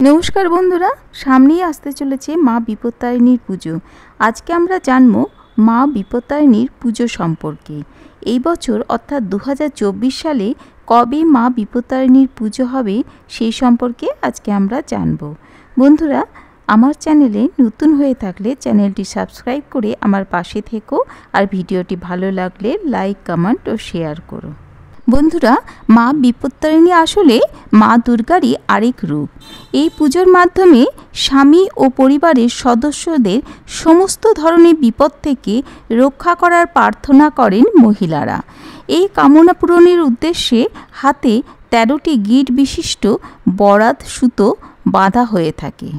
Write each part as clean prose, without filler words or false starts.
নমস্কার বন্ধুরা, সামনেই আসতে চলেছে মা বিপত্তারিণীর পুজো। আজকে আমরা জানব মা বিপত্তারিণীর পুজো সম্পর্কে। এই বছর অর্থাৎ 2024 সালে কবে মা বিপত্তারিণীর পুজো হবে সেই সম্পর্কে আজকে আমরা জানব। বন্ধুরা, আমার চ্যানেলে নতুন হয়ে থাকলে চ্যানেলটি সাবস্ক্রাইব করে আমার পাশে থেকো, আর ভিডিওটি ভালো লাগলে লাইক, কমেন্ট ও শেয়ার করো। বন্ধুরা, মা বিপত্তারিণী আসলে মা দুর্গারই আরেক রূপ। এই পুজোর মাধ্যমে স্বামী ও পরিবারের সদস্যদের সমস্ত ধরনের বিপদ থেকে রক্ষা করার প্রার্থনা করেন মহিলারা। এই কামনা পূরণের উদ্দেশ্যে হাতে 13টি গিঁট বিশিষ্ট বরাত সুতো বাঁধা হয়ে থাকে।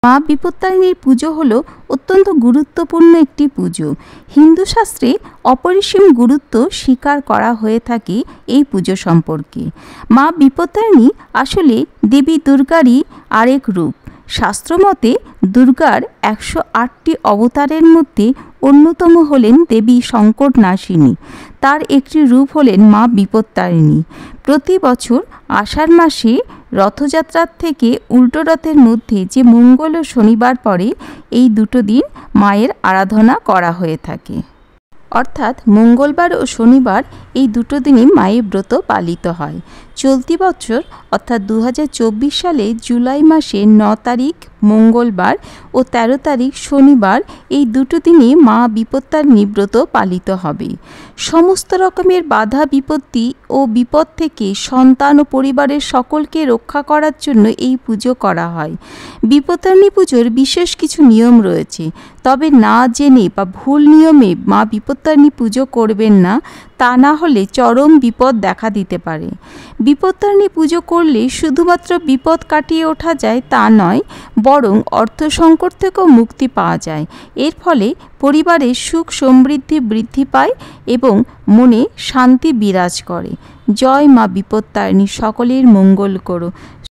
মা বিপত্তারিণীর পুজো হলো অত্যন্ত গুরুত্বপূর্ণ একটি পুজো। হিন্দু শাস্ত্রে অপরিসীম গুরুত্ব স্বীকার করা হয়ে থাকে এই পুজো সম্পর্কে। মা বিপত্তারিণী আসলে দেবী দুর্গারই আরেক রূপ। শাস্ত্রমতে দুর্গার 108টি অবতারের মধ্যে অন্যতম হলেন দেবী সংকটনাশিনী। তার একটি রূপ হলেন মা বিপত্তারিণী। প্রতি বছর আষাঢ় মাসে রথযাত্রার থেকে উল্টো রথের মধ্যে যে মঙ্গল ও শনিবার পড়ে, এই দুটো দিন মায়ের আরাধনা করা হয়ে থাকে। অর্থাৎ মঙ্গলবার ও শনিবার এই দুটো দিনই মায়ের ব্রত পালিত হয়। চলতি বছর অর্থাৎ 2024 সালে জুলাই মাসে 9 তারিখ মঙ্গলবার ও 13 তারিখ শনিবার এই দুটো দিনই মা বিপত্তারিণী ব্রত পালিত হবে। সমস্ত রকমের বাধা বিপত্তি ও বিপদ থেকে সন্তান ও পরিবারের সকলকে রক্ষা করার জন্য এই পুজো করা হয়। বিপত্তারিণী পুজোর বিশেষ কিছু নিয়ম রয়েছে, তবে না জেনে বা ভুল নিয়মে মা বিপত্তারিণী পুজো করবেন না, তা না হলে চরম বিপদ দেখা দিতে পারে। বিপত্তারিণী পুজো করলে শুধুমাত্র বিপদ কাটিয়ে ওঠা যায় তা নয়, বরং অর্থ সংকট থেকেও মুক্তি পাওয়া যায়। এর ফলে পরিবারের সুখ সমৃদ্ধি বৃদ্ধি পায় এবং মনে শান্তি বিরাজ করে। জয় মা বিপত্তারিণী, সকলের মঙ্গল করো।